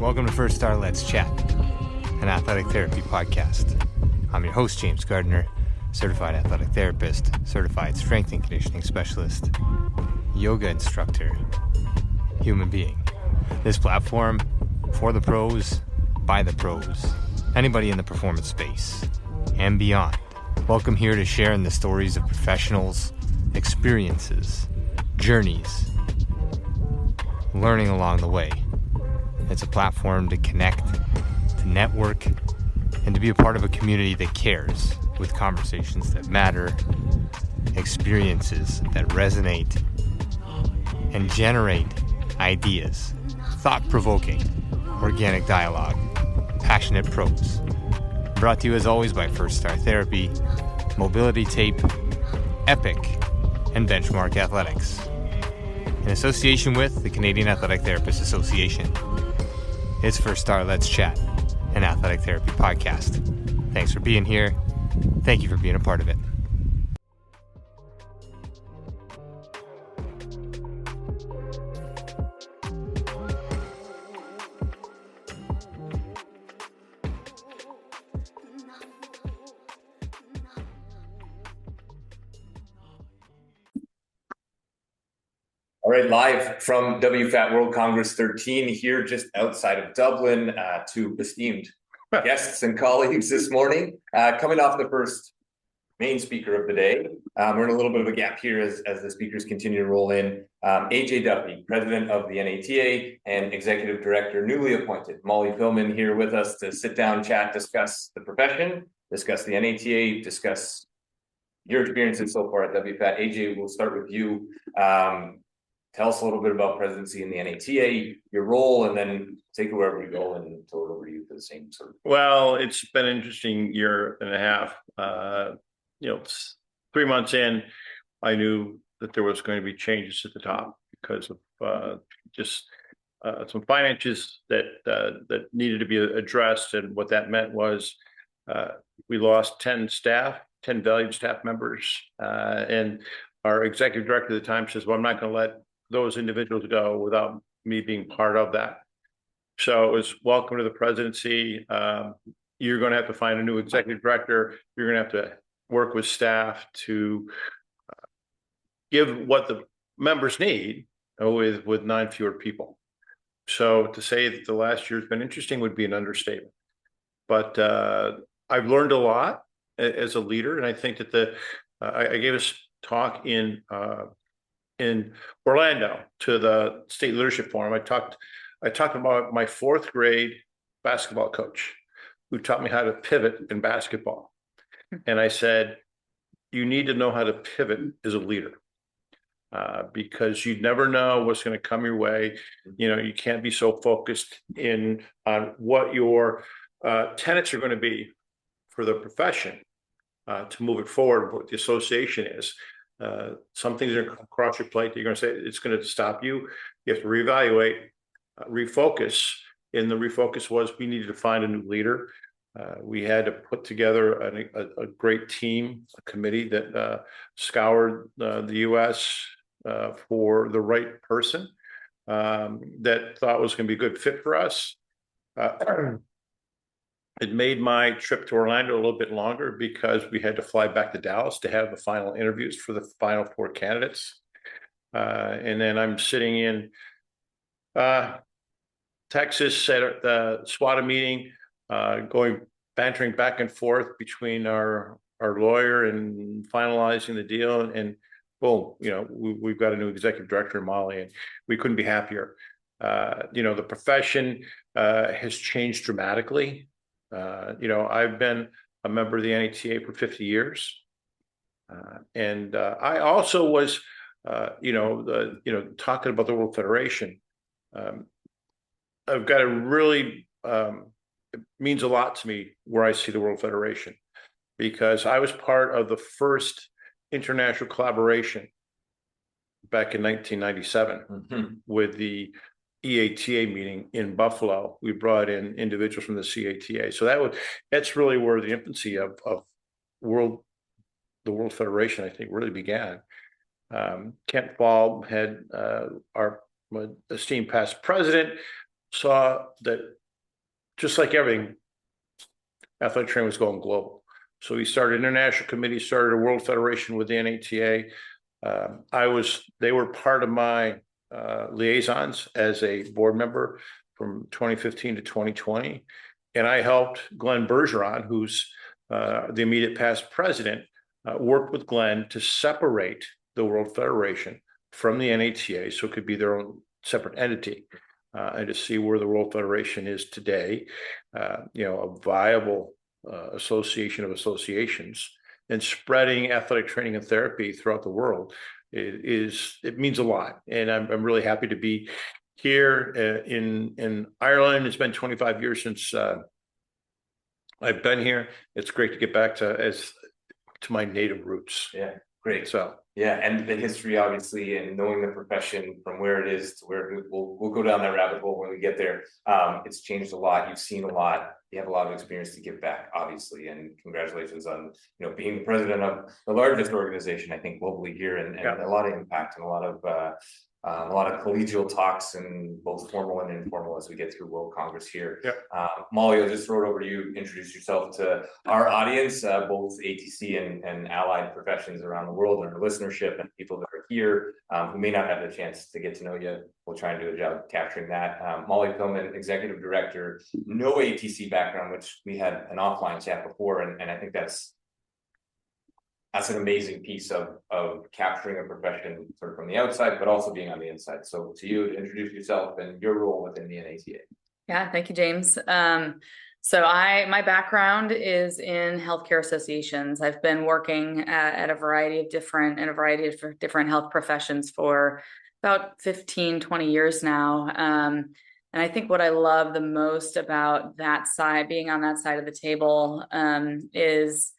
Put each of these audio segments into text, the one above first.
Welcome to First Star Let's Chat, an athletic therapy podcast. I'm your host, James Gardner, certified athletic therapist, certified strength and conditioning specialist, yoga instructor, human being. This platform, for the pros, by the pros, anybody in the performance space, and beyond. Welcome here to share in the stories of professionals, experiences, journeys, learning along the way. It's a platform to connect, to network, and to be a part of a community that cares, with conversations that matter, experiences that resonate, and generate ideas, thought-provoking, organic dialogue, passionate pros. Brought to you as always by First Star Therapy, Mobility Tape, Epic, and Benchmark Athletics. In association with the Canadian Athletic Therapists Association. It's First Star Let's Chat, an athletic therapy podcast. Thanks for being here. Thank you for being a part of it. All right, live from WFAT World Congress 13 here just outside of Dublin to esteemed guests and colleagues this morning. Coming off the first main speaker of the day, we're in a little bit of a gap here as the speakers continue to roll in. AJ Duffy, president of the NATA and executive director newly appointed. Mollie Pillman here with us to sit down, chat, discuss the profession, discuss the NATA, discuss your experiences so far at WFAT. AJ, we'll start with you. Tell us a little bit about presidency in the NATA, your role, and then take it wherever you go and throw it over to you for the same sort of. Well, it's been an interesting year and a half. 3 months in, I knew that there was going to be changes at the top because of some finances that needed to be addressed, and what that meant was we lost 10 valued staff members, and our executive director at the time says, "Well, I'm not going to let those individuals go without me being part of that." So it was welcome to the presidency. You're going to have to find a new executive director. You're going to have to work with staff to give what the members need with 9 fewer people. So to say that the last year has been interesting would be an understatement. But I've learned a lot as a leader, and I think that I gave a talk in Orlando to the State Leadership Forum. I talked about my 4th grade basketball coach who taught me how to pivot in basketball. And I said, you need to know how to pivot as a leader because you never know what's going to come your way. You can't be so focused on what your tenets are going to be for the profession to move it forward, what the association is. Some things are going to cross your plate that you're going to say it's going to stop you. You have to reevaluate, refocus. And the refocus was we needed to find a new leader. We had to put together a great team, a committee that scoured the U.S. For the right person that thought was going to be a good fit for us. It made my trip to Orlando a little bit longer because we had to fly back to Dallas to have the final interviews for the final 4 candidates. And then I'm sitting in Texas at the SWATA meeting, bantering back and forth between our lawyer and finalizing the deal. And boom, we've got a new executive director in Mollie, and we couldn't be happier. The profession has changed dramatically. I've been a member of the NATA for 50 years. And I also was, talking about the World Federation. I've got a really, it means a lot to me where I see the World Federation, because I was part of the first international collaboration back in 1997 with the EATA meeting in Buffalo. We brought in individuals from the CATA. So that's really where the infancy of the World Federation, I think, really began. Kent Ball had our esteemed past president, saw that just like everything, athletic training was going global. So he started an international committee, started a world federation with the NATA. They were part of my liaisons as a board member from 2015 to 2020. And I helped Glenn Bergeron, who's the immediate past president, work with Glenn to separate the World Federation from the NATA so it could be their own separate entity, and to see where the World Federation is today, a viable association of associations, and spreading athletic training and therapy throughout the world. It means a lot, and I'm really happy to be here in Ireland. It's been 25 years since I've been here. It's great to get back to my native roots. Yeah, great. So yeah, and the history, obviously, and knowing the profession from where it is to where we'll go down that rabbit hole when we get there. It's changed a lot. You've seen a lot. You have a lot of experience to give back, obviously, and congratulations on being the president of the largest organization, I think, globally here, and a lot of impact and a lot of collegial talks, and both formal and informal, as we get through World Congress here. Mollie, I'll just throw it over to you. Introduce yourself to our audience, both ATC and allied professions around the world, and our listenership, and people that are here who may not have the chance to get to know you. We'll try and do a job capturing that. Mollie Pillman, Executive Director, no ATC background, which we had an offline chat before, and I think that's an amazing piece of capturing a profession sort of from the outside, but also being on the inside. So to you, introduce yourself and your role within the NATA. Yeah, thank you, James. So my background is in healthcare associations. I've been working at a variety of different health professions for about 15, 20 years now. And I think what I love the most about that side, being on that side of the table, is,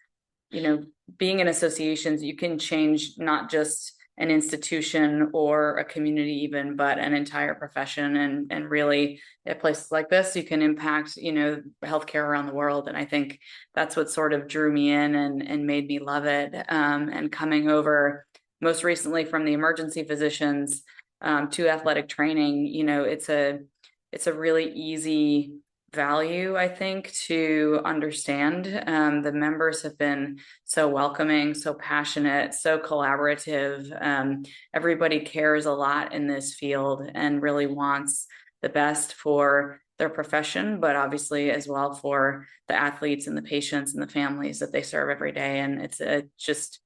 being in associations, you can change not just an institution or a community even, but an entire profession. And really at places like this, you can impact, healthcare around the world. And I think that's what sort of drew me in and made me love it. And coming over most recently from the emergency physicians to athletic training, it's a really easy value, I think, to understand. The members have been so welcoming, so passionate, so collaborative. Everybody cares a lot in this field and really wants the best for their profession, but obviously as well for the athletes and the patients and the families that they serve every day. And it's just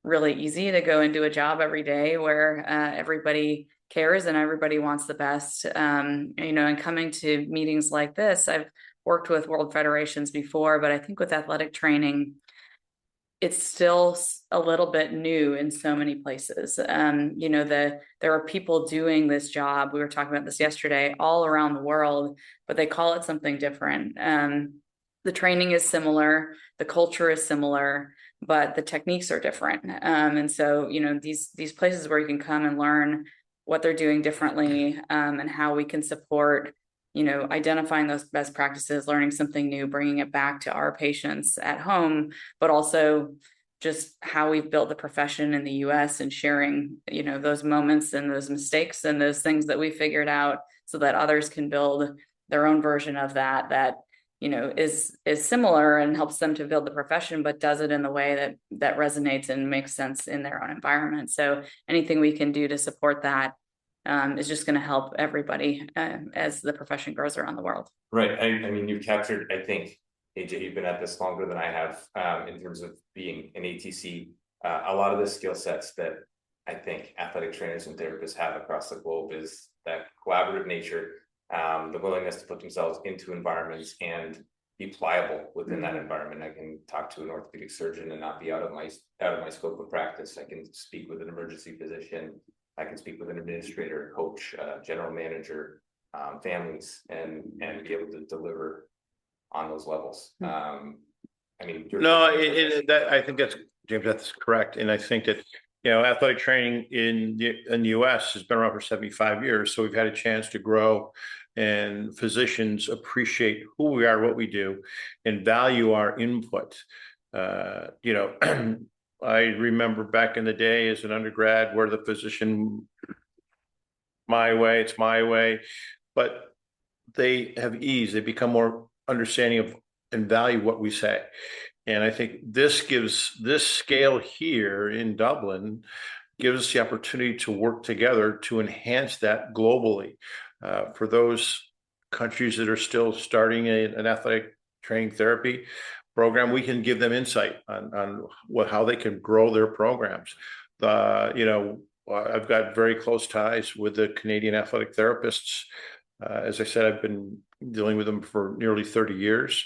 really easy to go and do a job every day where everybody cares and everybody wants the best. And coming to meetings like this, I've worked with world federations before, but I think with athletic training, it's still a little bit new in so many places. There are people doing this job. We were talking about this yesterday, all around the world, but they call it something different. The training is similar, the culture is similar, but the techniques are different. And so, these places where you can come and learn what they're doing differently, and how we can support, identifying those best practices, learning something new, bringing it back to our patients at home, but also just how we've built the profession in the US and sharing, those moments and those mistakes and those things that we figured out so that others can build their own version of that is similar and helps them to build the profession, but does it in the way that resonates and makes sense in their own environment. So anything we can do to support that is just going to help everybody as the profession grows around the world. Right. I mean, you've captured, I think, AJ, you've been at this longer than I have in terms of being an ATC. A lot of the skill sets that I think athletic trainers and therapists have across the globe is that collaborative nature, the willingness to put themselves into environments and be pliable within that environment. I can talk to an orthopedic surgeon and not be out of my scope of practice. I can speak with an emergency physician. I can speak with an administrator, coach, general manager, families, and be able to deliver on those levels. I think that's, James, that's correct. And I think that athletic training in the US has been around for 75 years. So we've had a chance to grow, and physicians appreciate who we are, what we do, and value our input. I remember back in the day as an undergrad where the physician, my way, it's my way. But they have ease. They become more understanding of and value what we say. And I think this scale here in Dublin gives us the opportunity to work together to enhance that globally. For those countries that are still starting an athletic training therapy program, we can give them insight on how they can grow their programs. I've got very close ties with the Canadian athletic therapists. As I said, I've been dealing with them for nearly 30 years.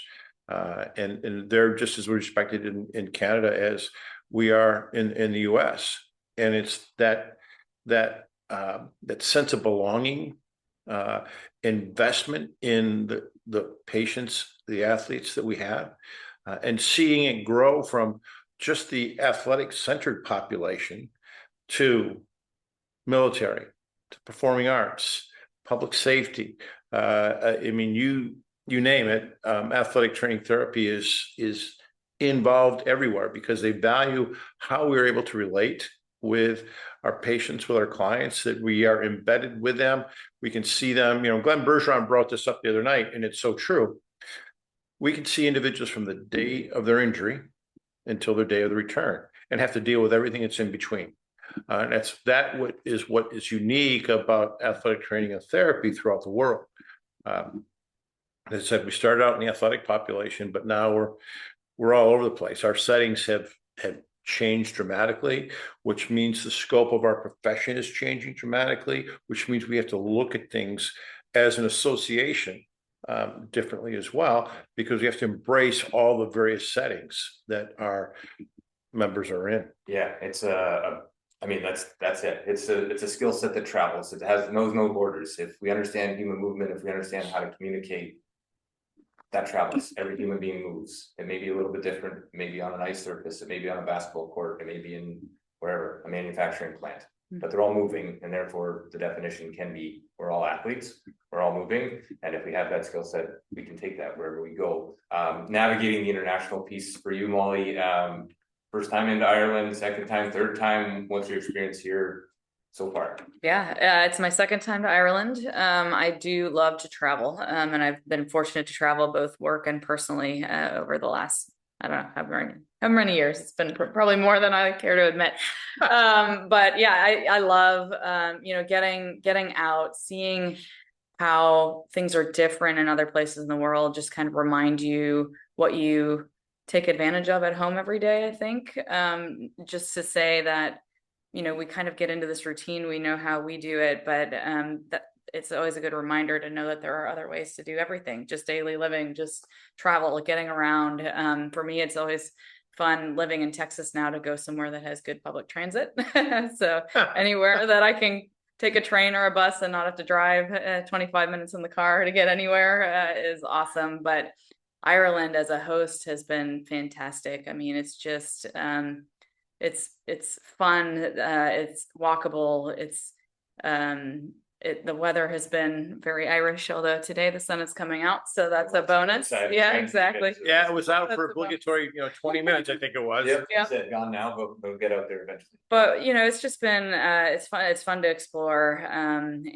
And they're just as respected in Canada as we are in the US. And it's that sense of belonging, investment in the patients, the athletes that we have, and seeing it grow from just the athletic centered population to military, to performing arts, public safety. I mean, you name it, athletic training therapy is involved everywhere because they value how we're able to relate with our patients, with our clients, that we are embedded with them. We can see them. Glenn Bergeron brought this up the other night, and it's so true. We can see individuals from the day of their injury until their day of the return and have to deal with everything that's in between. And what is unique about athletic training and therapy throughout the world. As I said, we started out in the athletic population, but now we're all over the place. Our settings have changed dramatically, which means the scope of our profession is changing dramatically, which means we have to look at things as an association differently as well, because we have to embrace all the various settings that our members are in. Yeah, it's that's it. It's a skill set that travels. It knows no borders. If we understand human movement, if we understand how to communicate, that travels. Every human being moves. It may be a little bit different, maybe on an ice surface, it may be on a basketball court, it may be in wherever, a manufacturing plant, but they're all moving, and therefore the definition can be we're all athletes, we're all moving, and if we have that skill set, we can take that wherever we go. Navigating the international piece for you, Mollie, first time into Ireland, second time, third time, what's your experience here so far? Yeah, it's my second time to Ireland. I do love to travel, and I've been fortunate to travel both work and personally over the last, I don't know, how many years. It's been probably more than I care to admit. But yeah, I love, getting out, seeing how things are different in other places in the world, just kind of remind you what you take advantage of at home every day, I think. Just to say that, we kind of get into this routine, we know how we do it, but that it's always a good reminder to know that there are other ways to do everything, just daily living, just travel, getting around. For me, it's always fun living in Texas now to go somewhere that has good public transit. So anywhere that I can take a train or a bus and not have to drive 25 minutes in the car to get anywhere is awesome. But Ireland as a host has been fantastic. I mean, it's just it's fun, it's walkable, the weather has been very Irish, although today the sun is coming out, so that's a bonus. Yeah, exactly. Yeah, it was out for obligatory 20 minutes, I think it was. Yep. It's gone now, but we'll get out there eventually. But it's just been it's fun to explore, and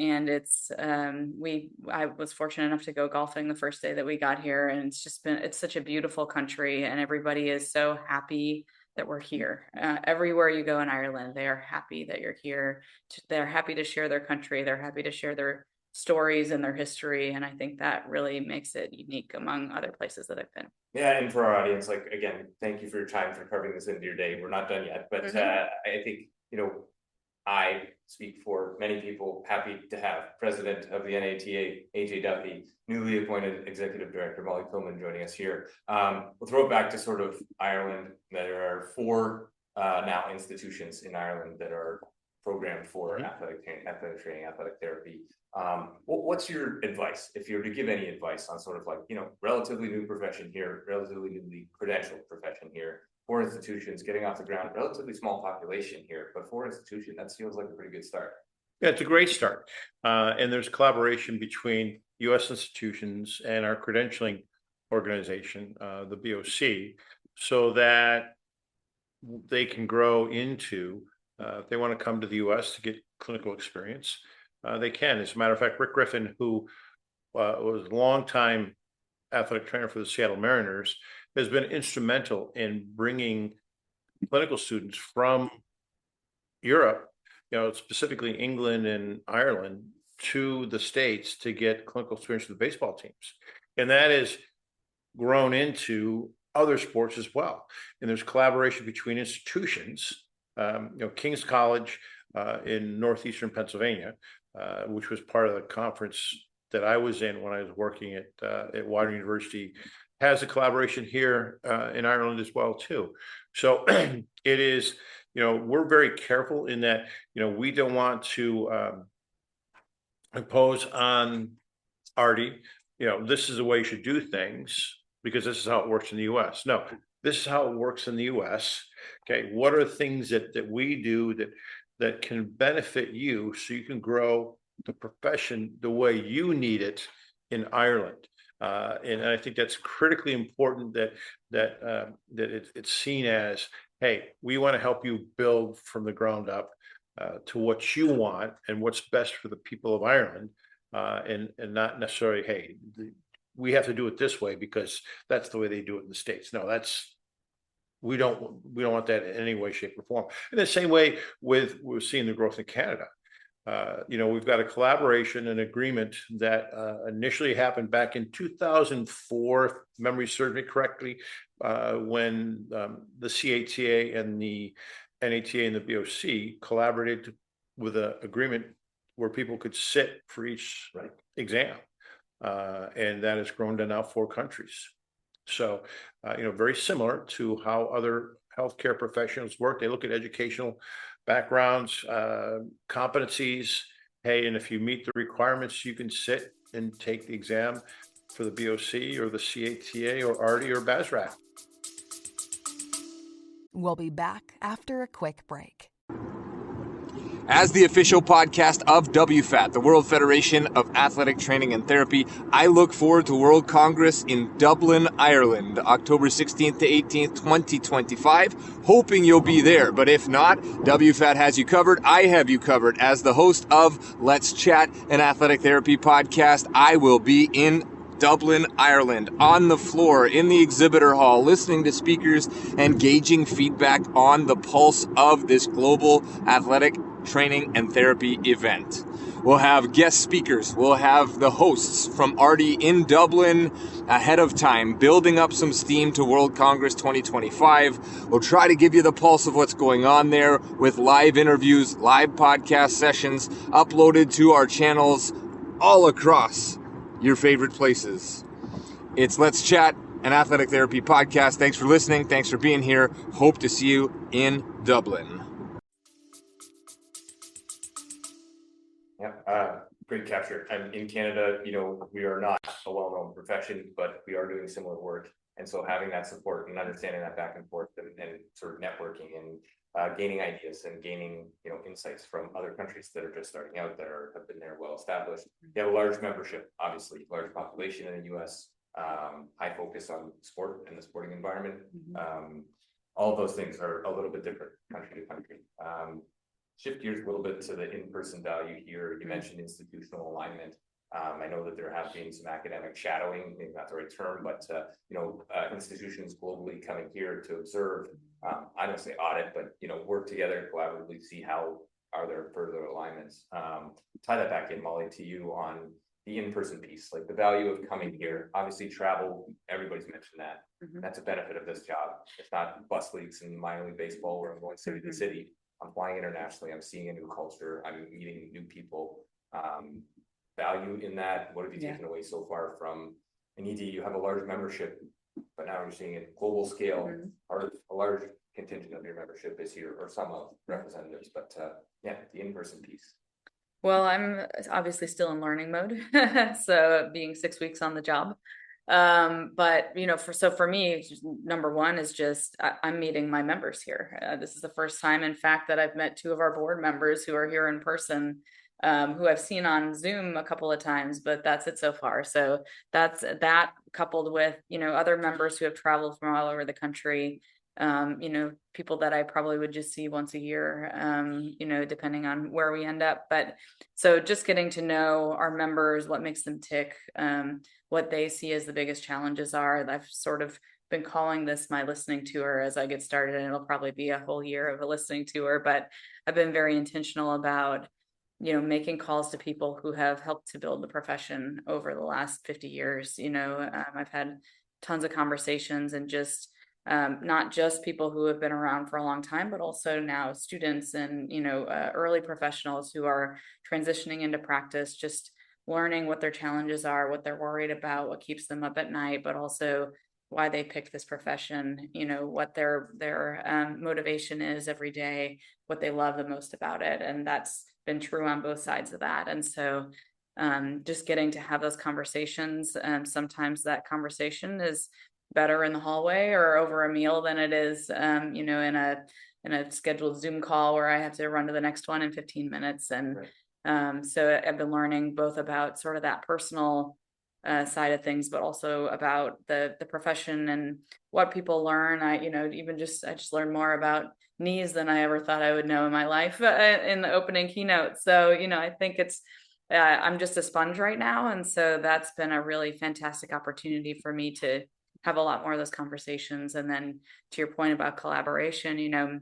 I was fortunate enough to go golfing the first day that we got here, and it's such a beautiful country, and everybody is so happy that we're here. Everywhere you go in Ireland, they are happy that you're here. They're happy to share their country. They're happy to share their stories and their history. And I think that really makes it unique among other places that I've been. Yeah, and for our audience, again, thank you for your time, for carving this into your day. We're not done yet, but I think, I speak for many people, happy to have President of the NATA, AJ Duffy, newly appointed Executive Director Mollie Pillman joining us here. We'll throw it back to sort of Ireland. There are 4 now institutions in Ireland that are programmed for athletic training, athletic therapy. What's your advice, if you were to give any advice on sort of relatively new profession here, relatively newly credentialed profession here, 4 institutions getting off the ground, relatively small population here, but 4 institutions, that feels like a pretty good start. Yeah, it's a great start. And there's collaboration between U.S. institutions and our credentialing organization, the BOC, so that they can grow into, if they want to come to the U.S. to get clinical experience, they can. As a matter of fact, Rick Griffin, who was a longtime athletic trainer for the Seattle Mariners, has been instrumental in bringing clinical students from Europe, specifically England and Ireland, to the States to get clinical experience with the baseball teams. And that has grown into other sports as well. And there's collaboration between institutions, King's College in Northeastern Pennsylvania, which was part of the conference that I was in when I was working at Water University, has a collaboration here in Ireland as well too. So it is, we're very careful in that, we don't want to impose on Artie, this is the way you should do things because this is how it works in the US. No, this is how it works in the US. Okay, what are things that we do that can benefit you so you can grow the profession the way you need it in Ireland? And I think that's critically important that it's seen as, hey, we want to help you build from the ground up to what you want and what's best for the people of Ireland, and not necessarily, hey, we have to do it this way because that's the way they do it in the States. No, we don't want that in any way, shape, or form. In the same way we're seeing the growth in Canada. We've got a collaboration and agreement that initially happened back in 2004, if memory serves me correctly, when the CATA and the NATA and the BOC collaborated with an agreement where people could sit for each exam. And that has grown to now 4 countries. So, very similar to how other healthcare professionals work. They look at educational backgrounds, competencies. Hey, and if you meet the requirements, you can sit and take the exam for the BOC or the CATA or ARTI or BASRAC. We'll be back after a quick break. As the official podcast of WFAT, the World Federation of Athletic Training and Therapy, I look forward to World Congress in Dublin, Ireland, October 16th to 18th, 2025. Hoping you'll be there, but if not, WFAT has you covered. I have you covered. As the host of Let's Chat, an athletic therapy podcast, I will be in Dublin, Ireland, on the floor, in the exhibitor hall, listening to speakers and gauging feedback on the pulse of this global athletic training and therapy event. We'll have guest speakers. We'll have the hosts from Artie in Dublin ahead of time, building up some steam to World Congress 2025. We'll try to give you the pulse of what's going on there with live interviews, live podcast sessions uploaded to our channels all across your favorite places. It's Let's Chat, an athletic therapy podcast. Thanks for listening. Thanks for being here. Hope to see you in Dublin. Yeah, great capture. And in Canada, we are not a well-known profession, but we are doing similar work. And so having that support and understanding that back and forth and sort of networking and gaining ideas and gaining, insights from other countries that are just starting out that have been there well established. You have a large membership, obviously, large population in the US, high focus on sport and the sporting environment. All of those things are a little bit different country to country. Shift gears a little bit to the in-person value here. You mentioned institutional alignment. I know that there have been some academic shadowing, maybe not the right term, but institutions globally coming here to observe. I don't say audit, but work together collaboratively, see how are there further alignments. Tie that back in, Mollie, to you on the in-person piece, like the value of coming here. Obviously, travel. Everybody's mentioned that. That's a benefit of this job. It's not bus leagues and minor league baseball where I'm going city to city. I'm flying internationally. I'm seeing a new culture. I'm meeting new people. Value in that. What have you taken away so far from an ED? You have a large membership, but now you're seeing it global scale. Or a large contingent of your membership is here, or some of representatives. But the in-person piece. Well, I'm obviously still in learning mode, so being 6 weeks on the job. But for me, number one is just I'm meeting my members here. This is the first time, in fact, that I've met 2 of our board members who are here in person, who I've seen on Zoom a couple of times, but that's it so far. So that's that coupled with other members who have traveled from all over the country. people that I probably would just see once a year, depending on where we end up. But so just getting to know our members, what makes them tick, what they see as the biggest challenges are. I've sort of been calling this my listening tour as I get started, and it'll probably be a whole year of a listening tour, but I've been very intentional about, making calls to people who have helped to build the profession over the last 50 years. I've had tons of conversations, and just not just people who have been around for a long time, but also now students and, early professionals who are transitioning into practice, just learning what their challenges are, what they're worried about, what keeps them up at night, but also why they picked this profession, what their motivation is every day, what they love the most about it. And that's been true on both sides of that. And so just getting to have those conversations, sometimes that conversation is better in the hallway or over a meal than it is, in a scheduled Zoom call where I have to run to the next one in 15 minutes. And so I've been learning both about sort of that personal side of things, but also about the profession and what people learn. I just learned more about knees than I ever thought I would know in my life in the opening keynote. So, I think I'm just a sponge right now. And so that's been a really fantastic opportunity for me to have a lot more of those conversations. And then to your point about collaboration,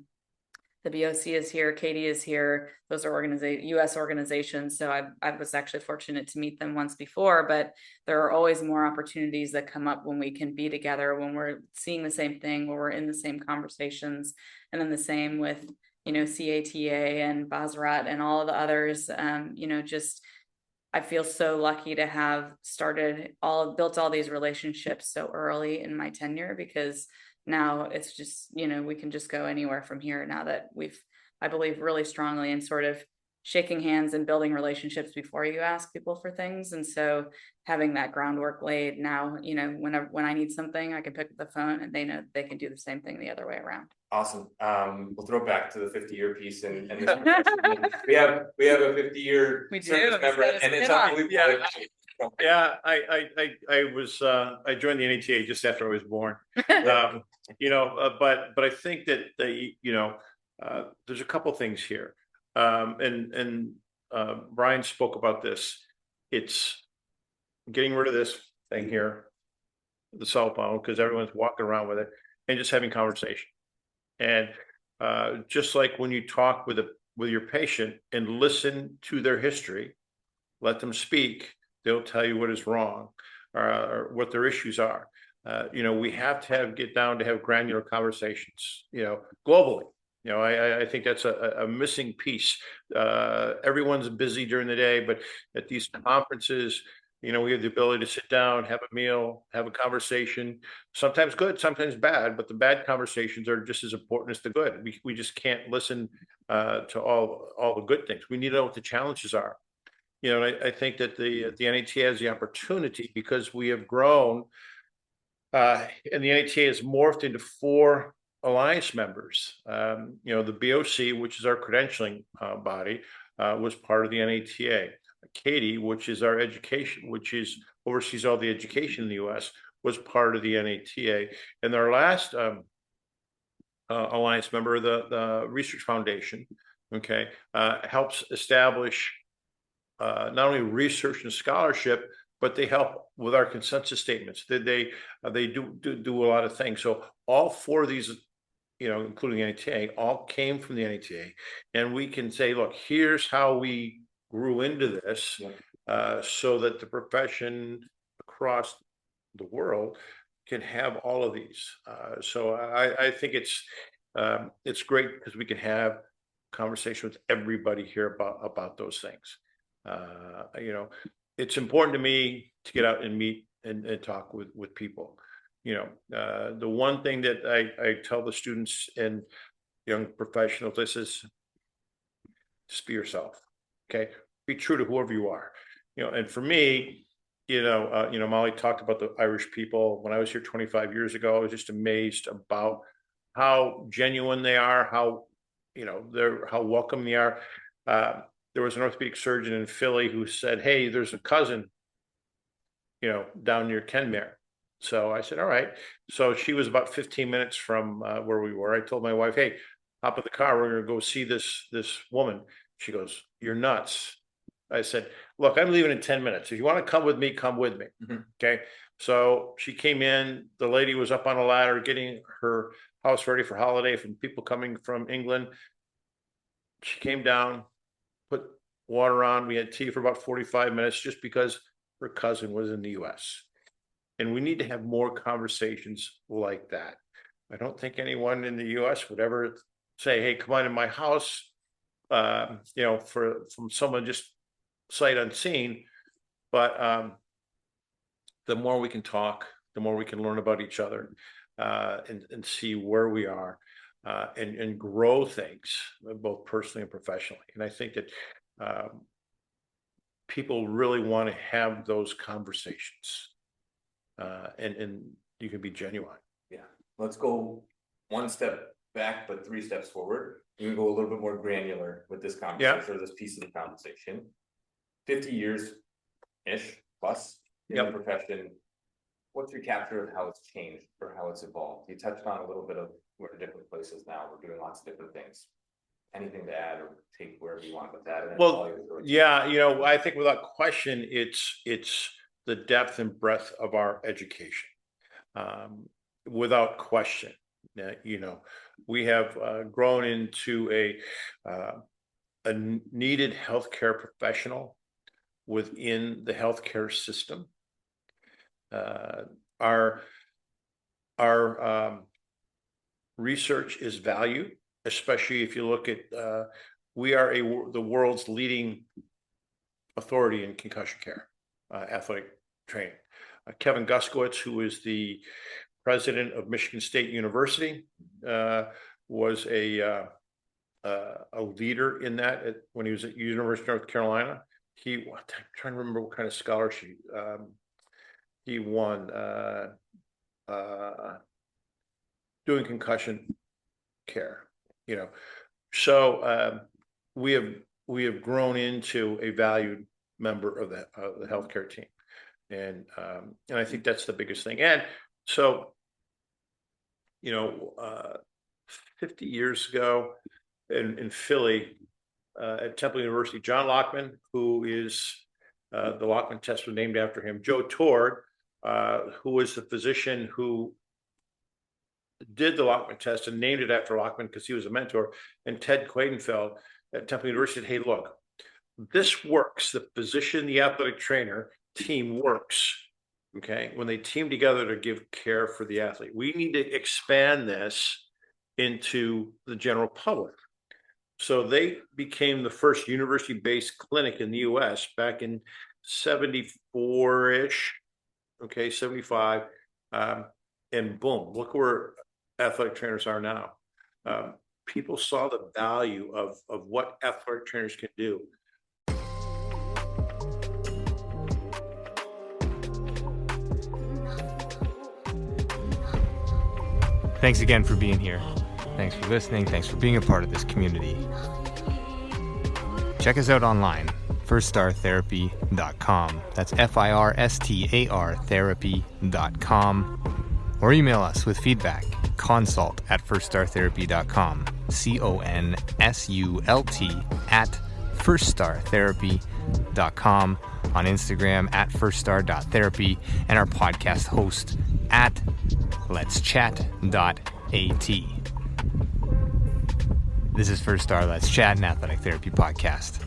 the BOC is here, Katie is here. Those are U.S. organizations. So I was actually fortunate to meet them once before, but there are always more opportunities that come up when we can be together, when we're seeing the same thing, when we're in the same conversations. And then the same with, CATA and Basrat and all of the others, I feel so lucky to have built all these relationships so early in my tenure, because now it's just, we can just go anywhere from here now that I believe really strongly in sort of shaking hands and building relationships before you ask people for things. And so having that groundwork laid now, when I need something, I can pick up the phone and they know they can do the same thing the other way around. Awesome. We'll throw it back to the 50-year piece and this we have a 50-year service member, and it's unbelievable. Yeah, I joined the NATA just after I was born. But I think that there's a couple things here. Brian spoke about this. It's getting rid of this thing here, the cell phone, because everyone's walking around with it, and just having conversation. And just like when you talk with your patient and listen to their history, let them speak, they'll tell you what is wrong or what their issues are. We have to get down to have granular conversations, globally. I think that's a missing piece. Everyone's busy during the day, but at these conferences, we have the ability to sit down, have a meal, have a conversation, sometimes good, sometimes bad, but the bad conversations are just as important as the good. We just can't listen to all the good things. We need to know what the challenges are. And I think that the NATA has the opportunity, because we have grown, and the NATA has morphed into 4 alliance members. The BOC, which is our credentialing body, was part of the NATA. Katie, which is our education, oversees all the education in the U.S., was part of the NATA. And our last alliance member, the Research Foundation, helps establish not only research and scholarship, but they help with our consensus statements. They do a lot of things. So all 4 of these, including the NATA, all came from the NATA, and we can say, look, here's how we grew into this, so that the profession across the world can have all of these. So I think it's great, because we can have conversation with everybody here about those things. It's important to me to get out and meet and talk with people. The one thing that I tell the students and young professionals, this is just be yourself. Okay, be true to whoever you are. And for me, Mollie talked about the Irish people. When I was here 25 years ago, I was just amazed about how genuine they are, how welcome they are. There was an orthopedic surgeon in Philly who said, "Hey, there's a cousin, down near Kenmare. So I said, all right. So she was about 15 minutes from where we were. I told my wife, hey, hop in the car. We're going to go see this woman. She goes, you're nuts. I said, look, I'm leaving in 10 minutes. If you want to come with me, come with me. Mhm. Okay. So she came in. The lady was up on a ladder getting her house ready for holiday from people coming from England. She came down, put water on. We had tea for about 45 minutes just because her cousin was in the US. And we need to have more conversations like that. I don't think anyone in the US would ever say, hey, come on in my house, from someone just sight unseen. But the more we can talk, the more we can learn about each other and see where we are and grow things, both personally and professionally. And I think that people really want to have those conversations and you can be genuine. Yeah, let's go one step back, but 3 steps forward. We can go a little bit more granular with this conversation or this piece of the conversation. 50 years-ish plus in the profession. What's your capture of how it's changed or how it's evolved? You touched on a little bit of we're in different places now. We're doing lots of different things. Anything to add or take wherever you want with that? Well, yeah, I think without question, it's the depth and breadth of our education. Without question, we have grown into a needed healthcare professional within the healthcare system. Our research is valued, especially if you look at we are the world's leading authority in concussion care, athletic training. Kevin Guskowitz, who is the president of Michigan State University, was a leader in that when he was at University of North Carolina. I'm trying to remember what kind of scholarship he won doing concussion care. So we have grown into a valued member of the healthcare team, and I think that's the biggest thing. And so 50 years ago in Philly at Temple University, John Lockman, who is the Lockman test was named after him, Joe Tord, who was the physician who did the Lockman test and named it after Lockman because he was a mentor, and Ted Quadenfeld at Temple University said, hey, look, this works. The physician, the athletic trainer team works, okay, when they team together to give care for the athlete. We need to expand this into the general public. So they became the first university-based clinic in the US back in 74-ish, okay, 75, and boom, look where athletic trainers are now. People saw the value of what athletic trainers can do. Thanks again for being here. Thanks for listening. Thanks for being a part of this community. Check us out online, firststartherapy.com. That's FIRSTAR therapy.com. Or email us with feedback, consult@firststartherapy.com, CONSULT@firststartherapy.com, on Instagram @firststar.therapy, and our podcast host @letschat.at. This is First Star Let's Chat, an athletic therapy podcast.